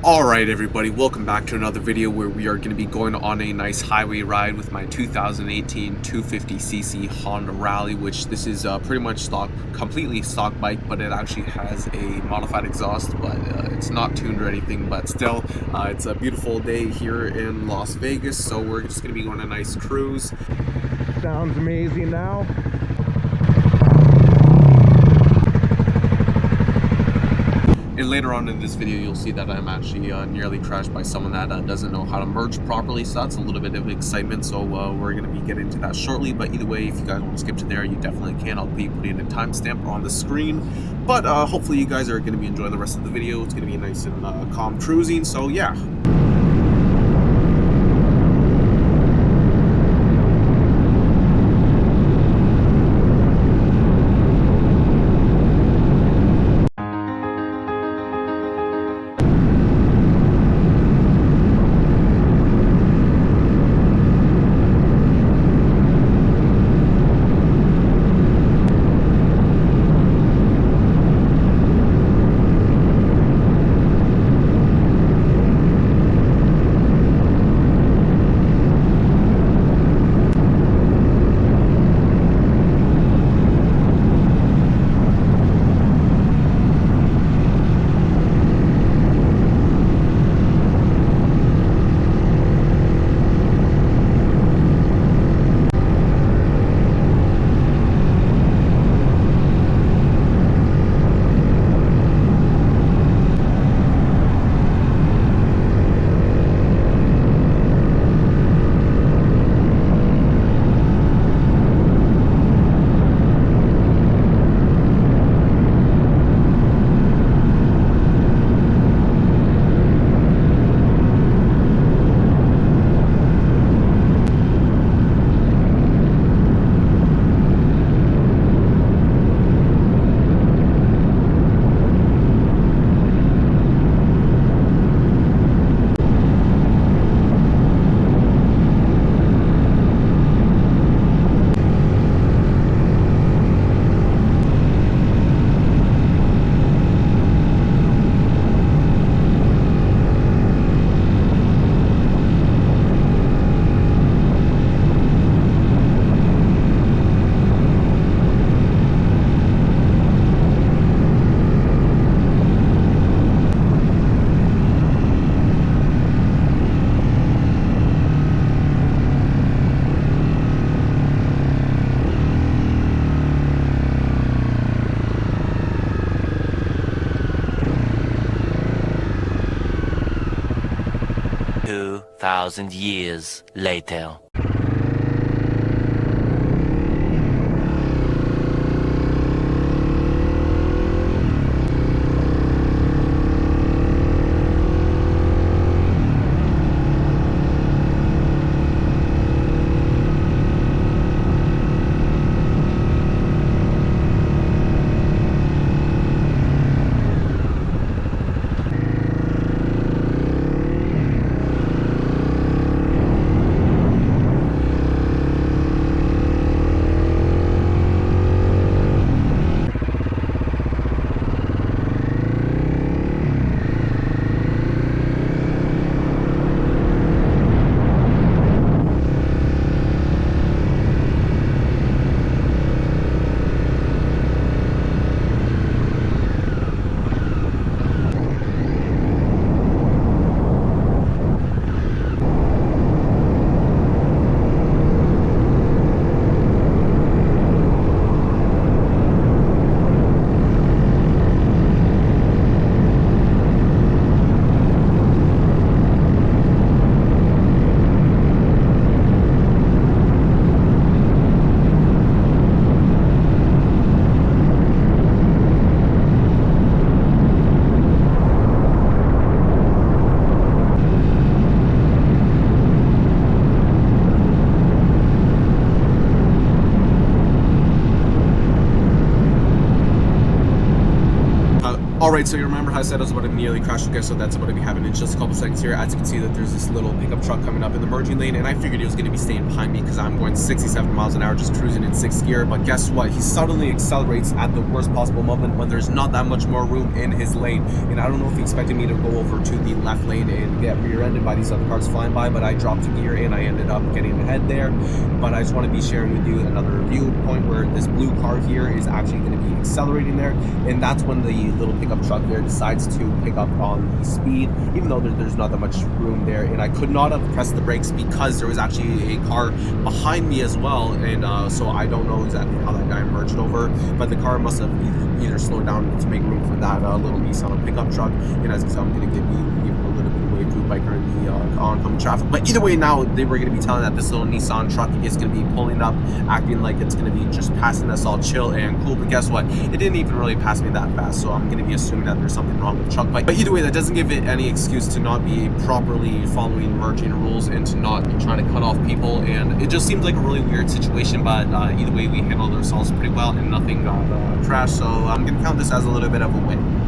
Alright everybody, welcome back to another video where we are going to be going on a nice highway ride with my 2018 250cc Honda Rally, which this is pretty much stock, completely stock bike, but it actually has a modified exhaust, but it's not tuned or anything, but still, it's a beautiful day here in Las Vegas, so we're just going to be going on a nice cruise. Sounds amazing now. And later on in this video, you'll see that I'm actually nearly crashed by someone that doesn't know how to merge properly, so that's a little bit of excitement, so we're going to be getting into that shortly. But either way, if you guys want to skip to there, you definitely can. I'll be putting a timestamp on the screen, but hopefully you guys are going to be enjoying the rest of the video. It's going to be nice and calm cruising, so yeah. 2,000 years later. Alright, so you remember I said I was about to nearly crash. Okay, so that's about to be happening in just a couple seconds here. As you can see that there's this little pickup truck coming up in the merging lane, and I figured he was going to be staying behind me because I'm going 67 miles an hour just cruising in 6th gear. But guess what? He suddenly accelerates at the worst possible moment when there's not that much more room in his lane. And I don't know if he expected me to go over to the left lane and get rear-ended by these other cars flying by, but I dropped a gear and I ended up getting ahead there. But I just want to be sharing with you another review point where this blue car here is actually going to be accelerating there, and that's when the little pickup truck there decides to pick up on the speed, even though there's not that much room there. And I could not have pressed the brakes because there was actually a car behind me as well, and so I don't know exactly how that guy merged over, but the car must have either slowed down to make room for that little Nissan pickup truck. And as you can see, I'm going to give you a little bit of way to biker in the oncoming traffic. But either way, now they were going to be telling that this little Nissan truck is going to be pulling up, acting like it's going to be just passing us all chill and cool. But guess what? It didn't even really pass me that fast, so I'm going to be assuming that there's something wrong with the truck. But either way, that doesn't give it any excuse to not be properly following merging rules and to not be trying to cut off people. And it just seems like a really weird situation, but either way, we handled ourselves pretty well and nothing got trashed. So I'm going to count this as a little bit of a win.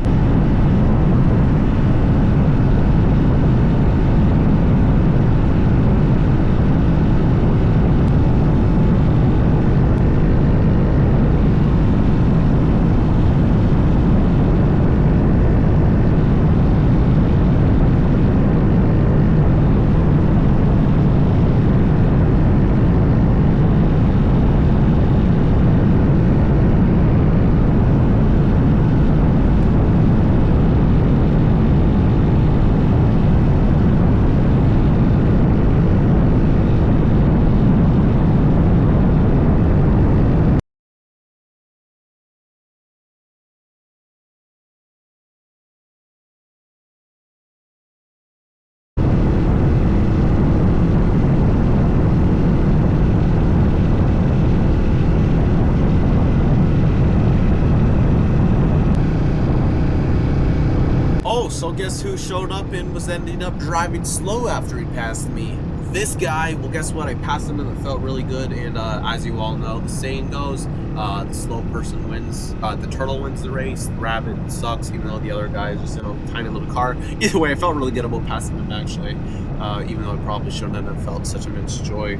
So guess who showed up and was ending up driving slow after he passed me? This guy. Well, guess what? I passed him and it felt really good. And as you all know, the saying goes, the slow person wins. The turtle wins the race. The rabbit sucks, even though the other guy is just in a tiny little car. Either way, I felt really good about passing him, actually. Even though I probably shouldn't have felt such immense joy.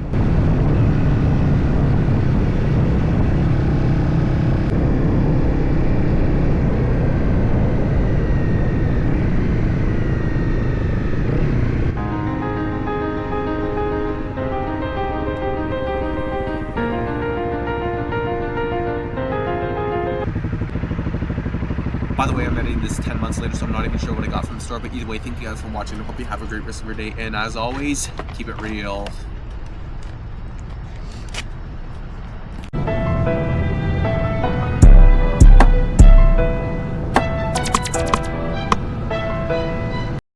By the way, I'm editing this 10 months later, so I'm not even sure what I got from the store. But either way, thank you guys for watching. I hope you have a great rest of your day. And as always, keep it real.